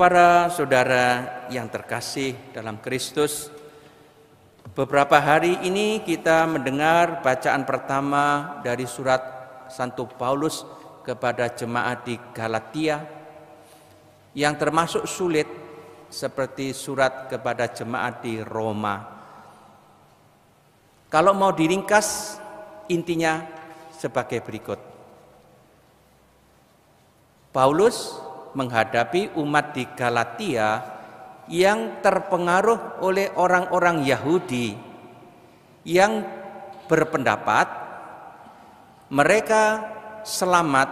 Para saudara yang terkasih dalam Kristus, beberapa hari ini kita mendengar bacaan pertama dari surat Santo Paulus kepada jemaat di Galatia yang termasuk sulit seperti surat kepada jemaat di Roma. Kalau mau diringkas, intinya sebagai berikut. Paulus menghadapi umat di Galatia yang terpengaruh oleh orang-orang Yahudi yang berpendapat mereka selamat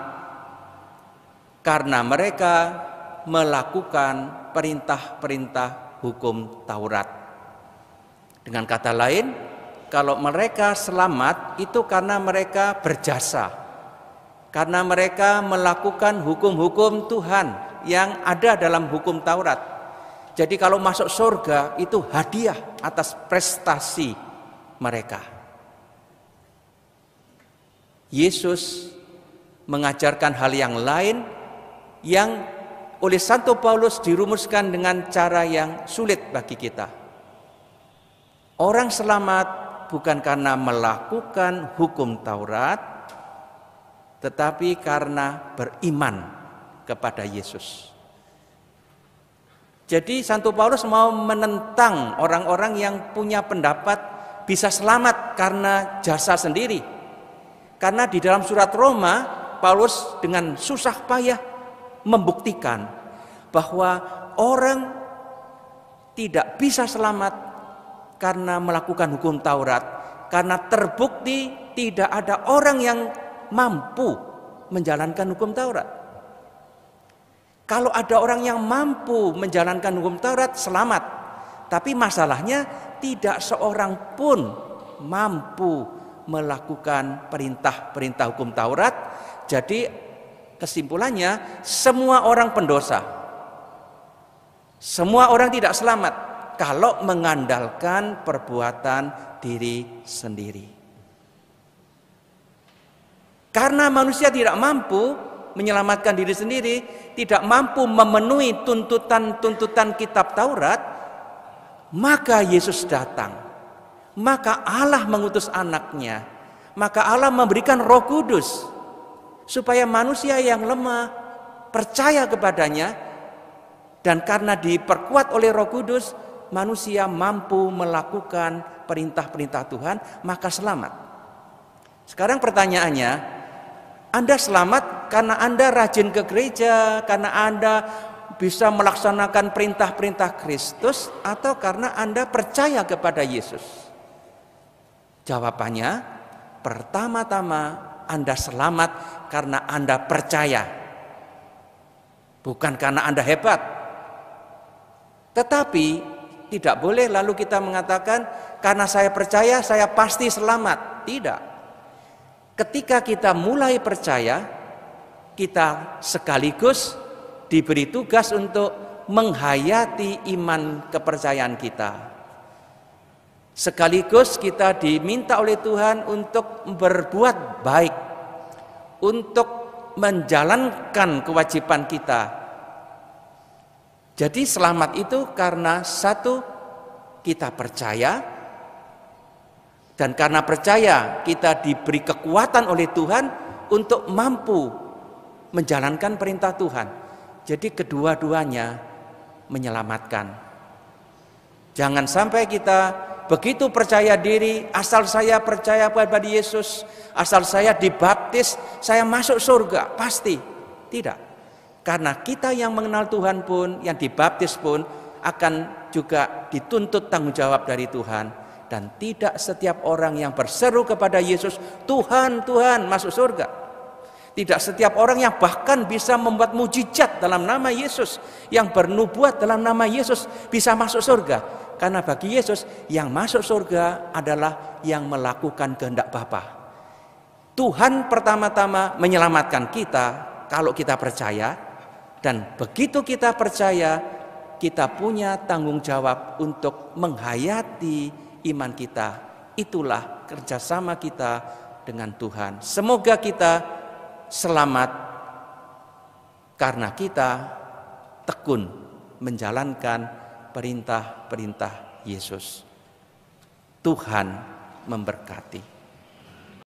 karena mereka melakukan perintah-perintah hukum Taurat. Dengan kata lain, kalau mereka selamat itu karena mereka berjasa, karena mereka melakukan hukum-hukum Tuhan yang ada dalam hukum Taurat. Jadi kalau masuk surga itu hadiah atas prestasi mereka. Yesus mengajarkan hal yang lain yang oleh Santo Paulus dirumuskan dengan cara yang sulit bagi kita. Orang selamat bukan karena melakukan hukum Taurat, tetapi karena beriman kepada Yesus. Jadi Santo Paulus mau menentang orang-orang yang punya pendapat bisa selamat karena jasa sendiri. Karena di dalam surat Roma, Paulus dengan susah payah membuktikan bahwa orang tidak bisa selamat karena melakukan hukum Taurat, karena terbukti tidak ada orang yang mampu menjalankan hukum Taurat. Kalau ada orang yang mampu menjalankan hukum Taurat, selamat. Tapi masalahnya tidak seorang pun mampu melakukan perintah-perintah hukum Taurat. Jadi kesimpulannya semua orang pendosa. Semua orang tidak selamat kalau mengandalkan perbuatan diri sendiri. Karena manusia tidak mampu menyelamatkan diri sendiri, tidak mampu memenuhi tuntutan-tuntutan kitab Taurat, maka Yesus datang. Maka Allah mengutus anaknya. Maka Allah memberikan Roh Kudus supaya manusia yang lemah percaya kepadanya, dan karena diperkuat oleh Roh Kudus, manusia mampu melakukan perintah-perintah Tuhan, maka selamat. Sekarang pertanyaannya, Anda selamat karena Anda rajin ke gereja, karena Anda bisa melaksanakan perintah-perintah Kristus, atau karena Anda percaya kepada Yesus? Jawabannya, pertama-tama Anda selamat karena Anda percaya, bukan karena Anda hebat. Tetapi tidak boleh lalu kita mengatakan karena saya percaya saya pasti selamat. Tidak. Ketika kita mulai percaya, kita sekaligus diberi tugas untuk menghayati iman kepercayaan kita. Sekaligus kita diminta oleh Tuhan untuk berbuat baik, untuk menjalankan kewajiban kita. Jadi selamat itu karena satu, kita percaya. Dan karena percaya kita diberi kekuatan oleh Tuhan untuk mampu menjalankan perintah Tuhan. Jadi kedua-duanya menyelamatkan. Jangan sampai kita begitu percaya diri, asal saya percaya pada Yesus, asal saya dibaptis, saya masuk surga. Pasti. Tidak. Karena kita yang mengenal Tuhan pun, yang dibaptis pun akan juga dituntut tanggung jawab dari Tuhan. Dan tidak setiap orang yang berseru kepada Yesus, Tuhan, Tuhan, masuk surga. Tidak setiap orang yang bahkan bisa membuat mujizat dalam nama Yesus, yang bernubuat dalam nama Yesus, bisa masuk surga. Karena bagi Yesus, yang masuk surga adalah yang melakukan kehendak Bapa. Tuhan pertama-tama menyelamatkan kita kalau kita percaya. Dan begitu kita percaya, kita punya tanggung jawab untuk menghayati iman kita. Itulah kerjasama kita dengan Tuhan. Semoga kita selamat karena kita tekun menjalankan perintah-perintah Yesus. Tuhan memberkati.